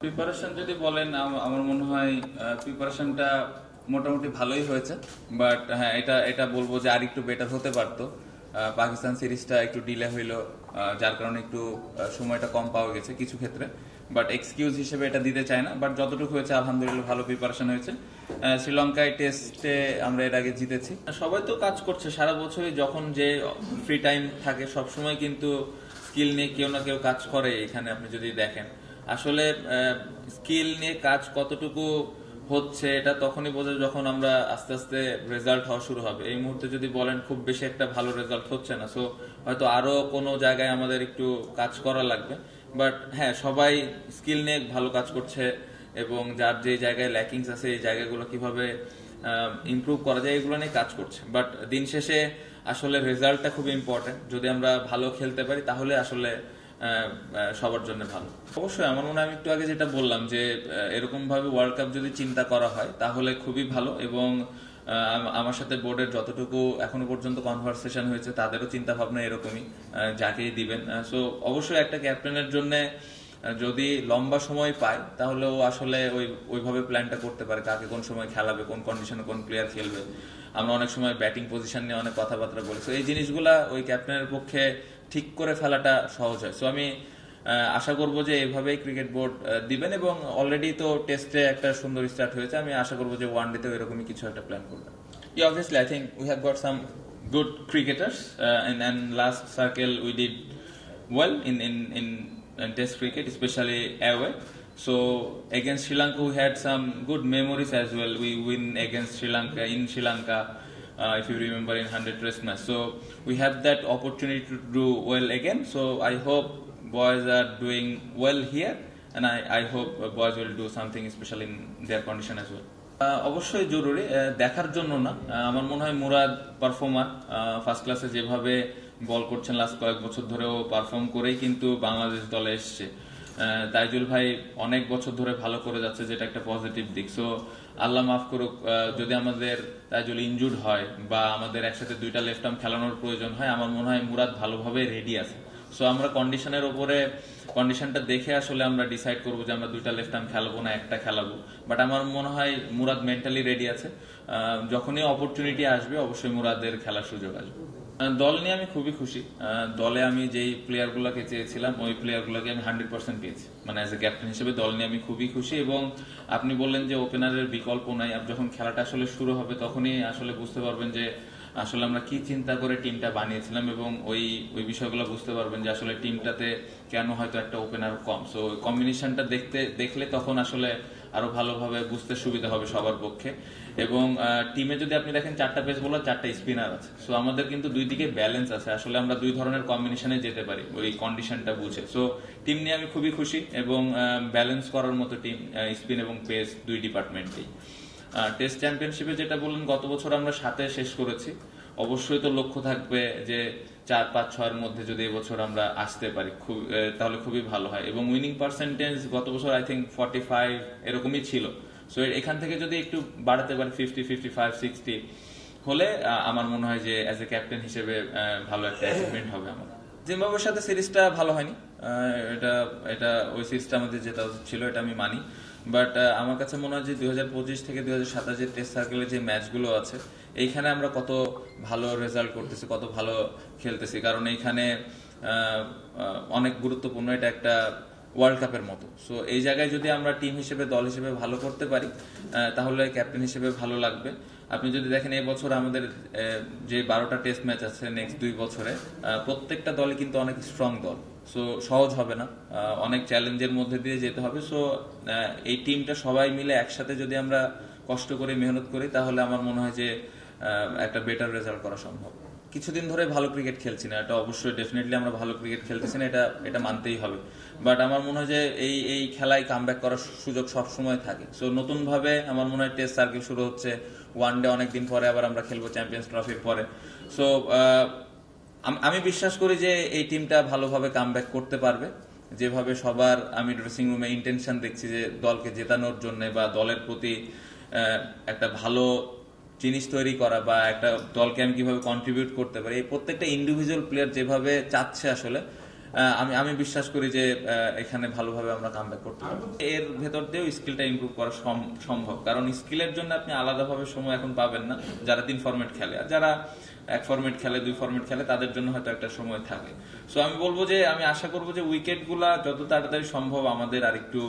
Preparation যদি বলেন আমার মনে হয় প্রিপারেশনটা মোটামুটি ভালোই হয়েছে। বাট হ্যাঁ, এটা এটা বলবো যে আর একটু বেটার হতে পারতো। পাকিস্তান সিরিজটা একটু ডিলে হইলো, যার কারণে একটু সময়টা কম পাওয়া গেছে কিছু ক্ষেত্রে। বাট এক্সকিউজ হিসেবে এটা দিতে চাই না। বাট যতটুকু হয়েছে আলহামদুলিল্লাহ ভালো প্রিপারেশন হয়েছে। শ্রীলঙ্কায় টেস্টে আমরা এর আগে জিতেছি। সবাই তো কাজ করছে সারা বছরই, যখন যে ফ্রি টাইম থাকে সবসময় কিন্তু স্কিল নিয়ে কেউ না কেউ কাজ করে। এখানে আপনি যদি দেখেন আসলে স্কিল নিয়ে কাজ কতটুকু হচ্ছে এটা তখনই বোঝা যখন আমরা আস্তে আস্তে রেজাল্ট হওয়া শুরু হবে। এই মুহূর্তে যদি বলেন খুব বেশি একটা ভালো রেজাল্ট হচ্ছে না, সো হয়তো আরো কোনো জায়গায় আমাদের একটু কাজ করা লাগবে। বাট হ্যাঁ, সবাই স্কিল নিয়ে ভালো কাজ করছে এবং যার যে জায়গায় ল্যাকিংস আছে এই জায়গাগুলো কিভাবে ইমপ্রুভ করা যায় এগুলো নিয়ে কাজ করছে। বাট দিন শেষে আসলে রেজাল্টটা খুব ইম্পর্টেন্ট। যদি আমরা ভালো খেলতে পারি তাহলে আসলে সবার জন্য ভালো। অবশ্যই আমার মনে হয় আমি একটু আগে যেটা বললাম যে এরকম ভাবে ওয়ার্ল্ড কাপ যদি চিন্তা করা হয় তাহলে খুবই ভালো। এবং আমার সাথে বোর্ডের যতটুকু এখনো পর্যন্ত কনভারসেশন হয়েছে তাদেরও চিন্তা ভাবনা এরকমই, যাকেই দিবেন। সো অবশ্যই একটা ক্যাপ্টেনের জন্য যদি লম্বা সময় পায় তাহলে ও আসলে ওইভাবে প্ল্যানটা করতে পারে কাকে কোন সময় খেলাবে, কোন কন্ডিশনে কোন প্লেয়ার খেলবে। আমরা অনেক সময় ব্যাটিং পজিশন নিয়ে অনেক কথাবার্তা বলি, তো এই জিনিসগুলা ওই ক্যাপ্টেনের পক্ষে ঠিক করে ফেলাটা সহজ হয়। সো আমি আশা করব যে এইভাবেই ক্রিকেট বোর্ড দিবেন। এবং অলরেডি তো টেস্টে একটা সুন্দর স্টার্ট হয়েছে, আমি আশা করব যে ওয়ান ডেতেও এরকমই কিছু একটা প্ল্যান করবেন। Yeah, obviously, I think we have got some good cricketers, and last circle we did well in Test cricket, especially away. So against Sri Lanka, we had some good memories as well. We win against Sri Lanka in Sri Lanka, if you remember, in 100 Test match. So we have that opportunity to do well again. So I hope boys are doing well here, and I hope boys will do something special in their condition as well. অবশ্যই জরুরি, দেখার জন্য না। আমার মনে হয় Murad performer, first ক্লাসে যেভাবে বল করছেন লাস্ট কয়েক বছর ধরেও পারফর্ম করেই কিন্তু বাংলাদেশ দলে এসছে। তাইজুল ভাই অনেক বছর ধরে ভালো করে যাচ্ছে, যেটা একটা পজিটিভ দিক। সো আল্লাহ মাফ করুক যদি আমাদের তাইজুল ইনজুর্ড হয় বা আমাদের একসাথে দুইটা লেফট আর্ম খেলানোর প্রয়োজন হয়, আমার মনে হয় মুরাদ ভালোভাবে রেডি আছে। সো আমরা কন্ডিশনের উপরে কন্ডিশনটা দেখে আসলে আমরা ডিসাইড করবো যে আমরা দুইটা লেফট আর্ম খেলাবো না একটা খেলাবো। বাট আমার মনে হয় মুরাদ মেন্টালি রেডি আছে। যখনই অপরচুনিটি আসবে অবশ্যই মুরাদের খেলার সুযোগ আসবে। দল নিয়ে আমি খুবই খুশি। দলে আমি যেই প্লেয়ার গুলাকে চেয়েছিলাম ওই প্লেয়ার গুলাকে আমি 100% পেয়েছি। মানে অ্যাজ এ ক্যাপ্টেন হিসেবে দল নিয়ে আমি খুবই খুশি। এবং আপনি বললেন যে ওপেনারের বিকল্প নাই, যখন খেলাটা আসলে শুরু হবে তখনই আসলে বুঝতে পারবেন যে আসলে আমরা কি চিন্তা করে টিমটা বানিয়েছিলাম এবং ওই ওই বিষয়গুলো বুঝতে পারবেন যে আসলে টিমটাতে কেন হয়তো একটা ওপেনার কম। সো কম্বিনেশনটা দেখলে তখন আসলে আরো ভালোভাবে বুঝতে সুবিধা হবে সবার পক্ষে। এবং টিমে যদি আপনি দেখেন 4টা পেস বোলার 4টা স্পিনার আছে। সো আমাদের কিন্তু দুই দিকে ব্যালেন্স আছে, আসলে আমরা দুই ধরনের কম্বিনেশনে যেতে পারি ওই কন্ডিশনটা বুঝে। সো টিম নিয়ে আমি খুবই খুশি এবং ব্যালেন্স করার মতো টিম, স্পিন এবং পেস দুই ডিপার্টমেন্টেই। টেস্ট চ্যাম্পিয়নশিপে যেটা বললেন গত বছর আমরা 7-এ শেষ করেছি। অবশ্যই তো লক্ষ্য থাকবে যে 4-5-6-এর মধ্যে যদি এবছর আমরা আসতে পারি তাহলে খুবই ভালো হয়। এবং উইনিং পার্সেন্টেজ গত বছর আই থিঙ্ক 45 এরকমই ছিল। সো এখান থেকে যদি একটু বাড়াতে পারি 50, 55, 60 হলে আমার মনে হয় যে অ্যাজ এ ক্যাপ্টেন হিসেবে ভালো একটা অ্যাচিভমেন্ট হবে আমার। জিম্বাবুয়ের সাথে সিরিজটা ভালো হয়নি, এটা এটা ওই সিরিজটা আমাদের যেটা ছিল এটা আমি মানি। বাট আমার কাছে মনে হয় যে 2025 থেকে 2027 যে টেস্ট সার্কেলের যে ম্যাচগুলো আছে এইখানে আমরা কত ভালো রেজাল্ট করতেছি, কত ভালো খেলতেছি। কারণ এইখানে অনেক গুরুত্বপূর্ণ, এটা একটা ওয়ার্ল্ড কাপের মতো। সো এই জায়গায় যদি আমরা টিম হিসেবে দল হিসেবে ভালো করতে পারি তাহলে ক্যাপ্টেন হিসেবে ভালো লাগবে। আপনি যদি দেখেন এই বছর আমাদের যে 12টা টেস্ট ম্যাচ আছে নেক্সট 2 বছরে, প্রত্যেকটা দলে কিন্তু অনেক স্ট্রং দল। সো সহজ হবে না, অনেক চ্যালেঞ্জের মধ্যে দিয়ে যেতে হবে। সো এই টিমটা সবাই মিলে একসাথে যদি আমরা কষ্ট করে মেহনত করি তাহলে আমার মনে হয় যে একটা বেটার রেজাল্ট করা সম্ভব। কিছুদিন ধরে ভালো ক্রিকেট খেলছি না, এটা অবশ্যই ডেফিনেটলি আমরা ভালো ক্রিকেট খেলতেছি না, এটা এটা মানতেই হবে। বাট আমার মনে হয় যে এই এই খেলায় কামব্যাক করার সুযোগ সব সময় থাকে। সো নতুন ভাবে আমার মনে হয় টেস্ট সার্কেল শুরু হচ্ছে, ওয়ান ডে অনেকদিন পরে আবার আমরা খেলবো চ্যাম্পিয়ন্স ট্রফির পরে। সো আমি বিশ্বাস করি যে এই টিমটা ভালোভাবে কামব্যাক করতে পারবে। যেভাবে সবার আমি ড্রেসিং রুমে ইন্টেনশন দেখছি যে দলকে জেতানোর জন্য বা দলের প্রতি একটা ভালো জিনিস তৈরি করা বা একটা দলকে আমি কিভাবে কন্ট্রিবিউট করতে পারি, এই প্রত্যেকটা ইন্ডিভিজুয়াল প্লেয়ার যেভাবে চাচ্ছে আসলে আমি বিশ্বাস করি যে এখানে ভালোভাবে আমরা কামব্যাক করতে পারবো। এর ভেতর দিয়েও স্কিলটা ইমপ্রুভ করা সম্ভব, কারণ স্কিলের জন্য আপনি আলাদাভাবে সময় এখন পাবেন না যারা 3 ফরম্যাট খেলে, আর যারা 1 ফরম্যাট খেলে 2 ফরম্যাট খেলে তাদের জন্য হয়তো একটা সময় থাকে। সো আমি বলবো যে আমি আশা করবো যে উইকেটগুলা যত তাড়াতাড়ি সম্ভব আমাদের আরেকটু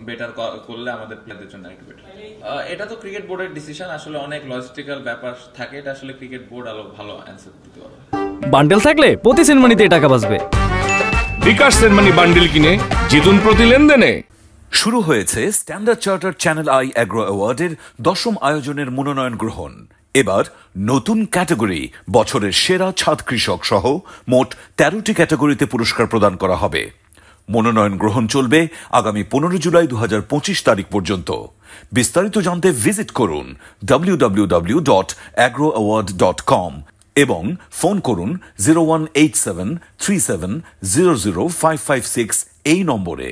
বেটার করলে আমাদের প্লেয়ারদের জন্য একটু বেটার। এটা তো ক্রিকেট বোর্ডের ডিসিশন, আসলে অনেক লজিস্টিক্যাল ব্যাপার থাকে, এটা আসলে ক্রিকেট বোর্ড আরো ভালো অ্যান্সার দিতে পারবে। বান্ডেল থাকলে প্রতি সেনমানিতে টাকা বাঁচবে। বিকাশ সেনমানি বান্ডেল কিনে জিতুন প্রতি লেনদেনে। শুরু হয়েছে standard charter channel i agro অ্যাওয়ার্ডের 10ম আয়োজনের মনোনয়ন গ্রহণ। এবার নতুন ক্যাটাগরি বছরের সেরা ছাদ কৃষক সহ মোট 13টি ক্যাটাগরিতে পুরস্কার প্রদান করা হবে। মনোনয়ন গ্রহণ চলবে আগামী 15 জুলাই 2025 তারিখ পর্যন্ত। বিস্তারিত জানতে ভিজিট করুন www.agroaward.com এবং ফোন করুন 018737000556 এই নম্বরে।